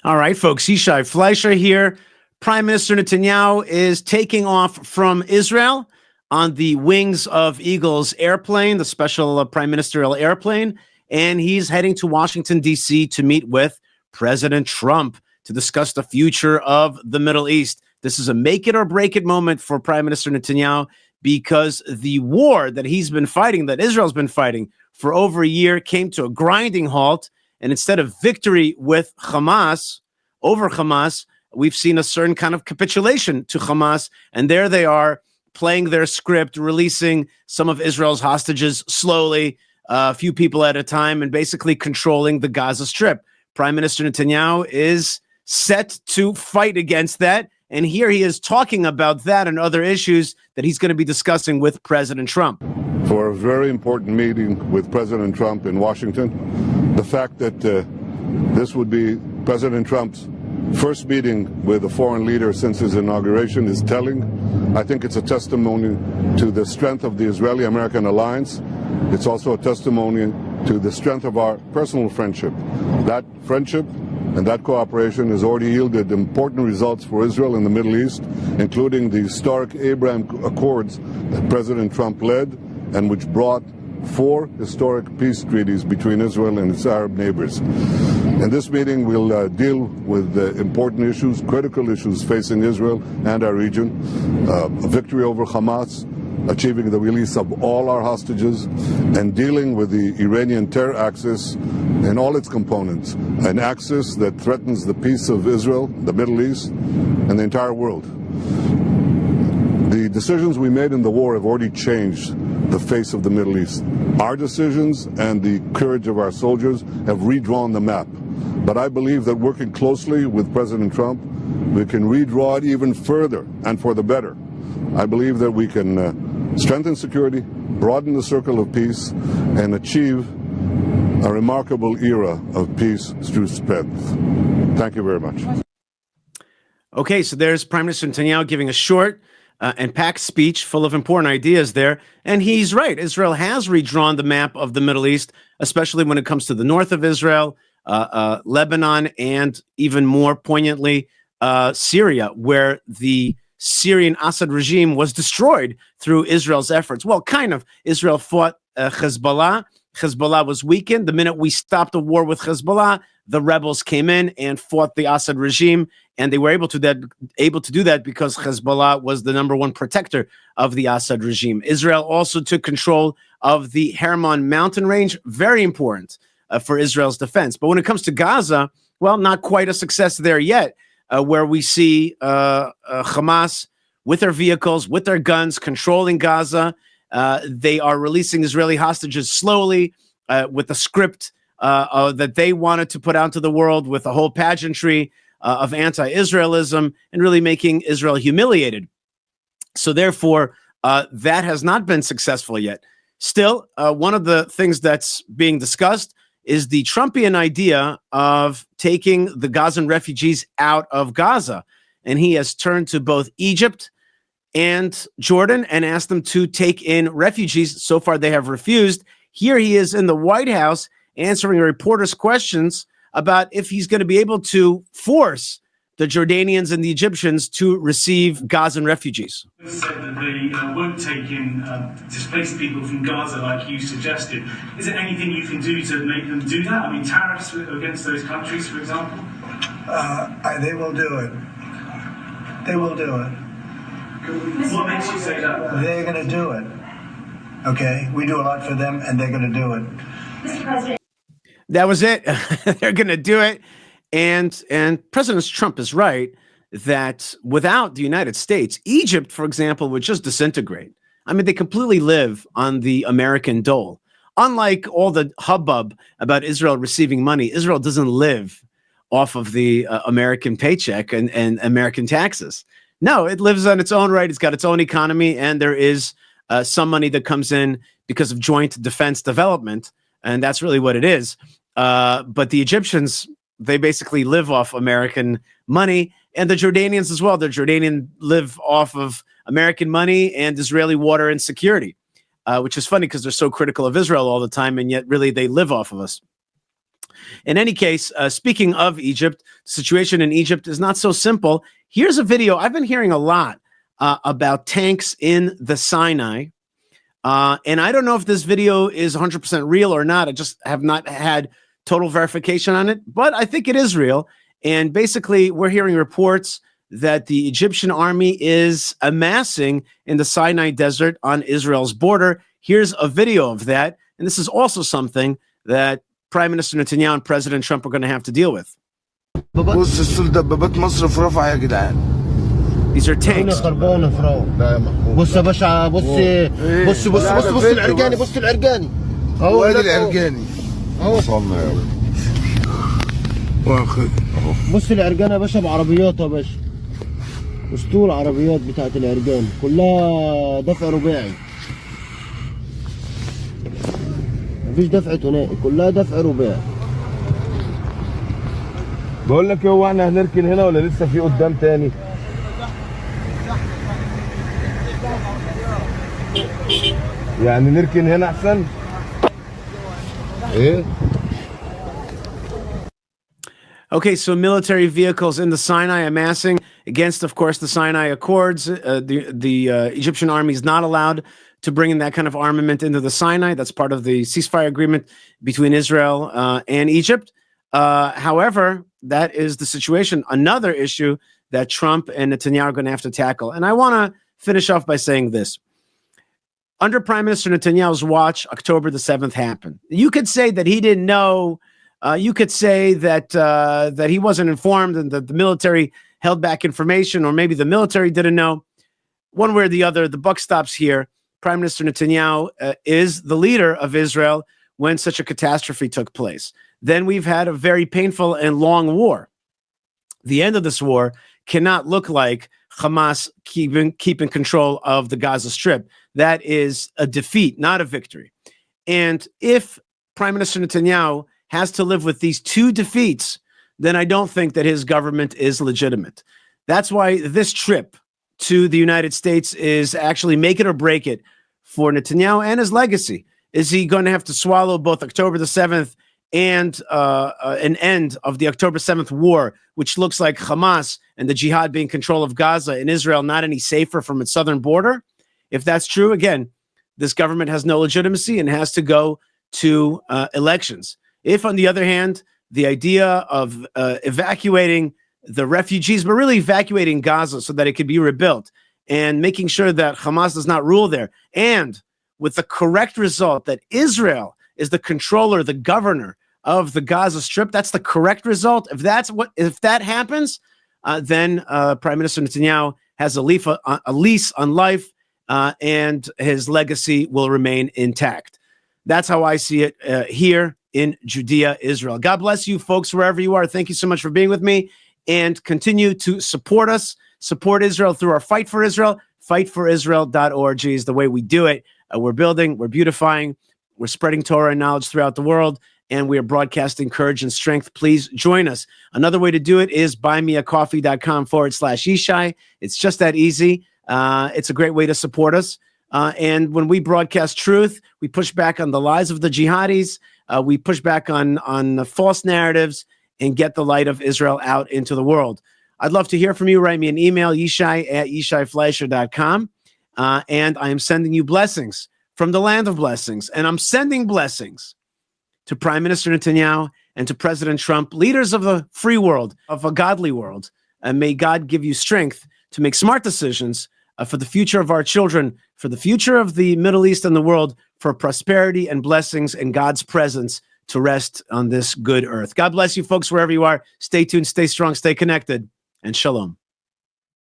All right, folks. Yishai Fleischer here. Prime Minister Netanyahu is taking off from Israel on the wings of Eagle's airplane, the special prime ministerial airplane, and he's heading to Washington, D.C. to meet with President Trump to discuss the future of the Middle East. This is a make it or break it moment for Prime Minister Netanyahu because the war that he's been fighting, that Israel's been fighting for over a year, came to a grinding halt. And instead of victory with Hamas, over Hamas, we've seen a certain kind of capitulation to Hamas. And there they are playing their script, releasing some of Israel's hostages slowly, a few people at a time, and basically controlling the Gaza Strip. Prime Minister Netanyahu is set to fight against that. And here he is talking about that and other issues that he's going to be discussing with President Trump. For a very important meeting with President Trump in Washington, the fact that this would be President Trump's first meeting with a foreign leader since his inauguration is telling. I think it's a testimony to the strength of the Israeli-American alliance. It's also a testimony to the strength of our personal friendship. That friendship and that cooperation has already yielded important results for Israel in the Middle East, including the historic Abraham Accords that President Trump led and which brought 4 historic peace treaties between Israel and its Arab neighbors. In this meeting, we'll deal with important issues, critical issues facing Israel and our region, a victory over Hamas, achieving the release of all our hostages, and dealing with the Iranian terror axis in all its components, an axis that threatens the peace of Israel, the Middle East, and the entire world. The decisions we made in the war have already changed the face of the Middle East. Our decisions and the courage of our soldiers have redrawn the map. But I believe that working closely with President Trump, we can redraw it even further and for the better. I believe that we can strengthen security, broaden the circle of peace, and achieve a remarkable era of peace through strength. Thank you very much. Okay, so there's Prime Minister Netanyahu giving a short and packed speech full of important ideas there. And he's right. Israel has redrawn the map of the Middle East, especially when it comes to the north of Israel, Lebanon, and even more poignantly, Syria, where the Syrian Assad regime was destroyed through Israel's efforts. Well, kind of. Israel fought Hezbollah. Hezbollah was weakened. The minute we stopped the war with Hezbollah, the rebels came in and fought the Assad regime, and they were able to do that because Hezbollah was the number one protector of the Assad regime. Israel also took control of the Hermon mountain range, very important for Israel's defense. But when it comes to Gaza, well, not quite a success there yet, where we see Hamas with their vehicles, with their guns, controlling Gaza. They are releasing Israeli hostages slowly with the script that they wanted to put out to the world, with a whole pageantry of anti-Israelism and really making Israel humiliated. So therefore, that has not been successful yet. Still, one of the things that's being discussed is the Trumpian idea of taking the Gazan refugees out of Gaza. And he has turned to both Egypt and Jordan and asked them to take in refugees. So far, they have refused. Here he is in the White House answering a reporter's questions about if he's going to be able to force the Jordanians and the Egyptians to receive Gazan refugees. Said that they won't take in displaced people from Gaza like you suggested. Is there anything you can do to make them do that? I mean, tariffs against those countries, for example? They will do it. They will do it. What makes you say that? They're going to do it. Okay? We do a lot for them, and they're going to do it. Mr. President. That was it. They're going to do it. And President Trump is right that without the United States, Egypt, for example, would just disintegrate. I mean, they completely live on the American dole. Unlike all the hubbub about Israel receiving money, Israel doesn't live off of the American paycheck and American taxes. No, it lives on its own right. It's got its own economy, and there is some money that comes in because of joint defense development, and that's really what it is. But the Egyptians, they basically live off American money, and the Jordanians as well. The Jordanian live off of American money and Israeli water and security, which is funny because they're so critical of Israel all the time, and yet really they live off of us. In any case, speaking of Egypt, the situation in Egypt is not so simple. Here's a video. I've been hearing a lot about tanks in the Sinai. And I don't know if this video is 100% real or not. I just have not had total verification on it, but I think it is real. And basically, we're hearing reports that the Egyptian army is amassing in the Sinai desert on Israel's border. Here's a video of that. And this is also something that Prime Minister Netanyahu and President Trump are going to have to deal with. These are tanks. بص يا باشا بص بص بص بص بص العرجاني بص العرجاني اهو ادي العرجاني اهو وصلنا يا واخد بص العرجانه يا باشا بعربياته يا باشا اسطول عربيات بتاعت العرجان كلها دفع رباعي مفيش دفع ثنائي كلها دفع رباعي بقول لك هو احنا هنركن هنا ولا لسه في قدام تاني يعني نركن هنا احسن ايه Okay, so military vehicles in the Sinai amassing against, of course, the Sinai Accords. The Egyptian army is not allowed to bring in that kind of armament into the Sinai. That's part of the ceasefire agreement between Israel and Egypt. However, that is the situation. Another issue that Trump and Netanyahu are going to have to tackle. And I want to finish off by saying this. Under Prime Minister Netanyahu's watch, October the 7th happened. You could say that he didn't know. You could say that that he wasn't informed and that the military held back information, or maybe the military didn't know. One way or the other, the buck stops here. Prime Minister Netanyahu is the leader of Israel when such a catastrophe took place. Then we've had a very painful and long war. The end of this war cannot look like Hamas keeping control of the Gaza Strip. That is a defeat, not a victory. And if Prime Minister Netanyahu has to live with these two defeats, then I don't think that his government is legitimate. That's why this trip to the United States is actually make it or break it for Netanyahu and his legacy. Is he going to have to swallow both October the 7th and an end of the October 7th war, which looks like Hamas and the jihad being control of Gaza and Israel not any safer from its southern border? If that's true, again, this government has no legitimacy and has to go to elections. If, on the other hand, the idea of evacuating the refugees, but really evacuating Gaza so that it could be rebuilt and making sure that Hamas does not rule there, and with the correct result that Israel is the controller, the governor of the Gaza Strip, that's the correct result. If that happens, then Prime Minister Netanyahu has a lease on life, and his legacy will remain intact. That's how I see it here in Judea, Israel. God bless you, folks, wherever you are. Thank you so much for being with me, and continue to support us. Support Israel through our Fight for Israel. Fightforisrael.org is the way we do it. We're building, we're beautifying, we're spreading Torah and knowledge throughout the world, and we are broadcasting courage and strength. Please join us. Another way to do it is buymeacoffee.com/Yishai. It's just that easy. It's a great way to support us. And when we broadcast truth, we push back on the lies of the jihadis. We push back on false narratives and get the light of Israel out into the world. I'd love to hear from you. Write me an email, yishai@yishaifleischer.com. And I am sending you blessings from the land of blessings. And I'm sending blessings to Prime Minister Netanyahu and to President Trump, leaders of the free world, of a godly world. And may God give you strength to make smart decisions for the future of our children, for the future of the Middle East and the world, for prosperity and blessings and God's presence to rest on this good earth. God bless you, folks, wherever you are. Stay tuned, stay strong, stay connected, and shalom.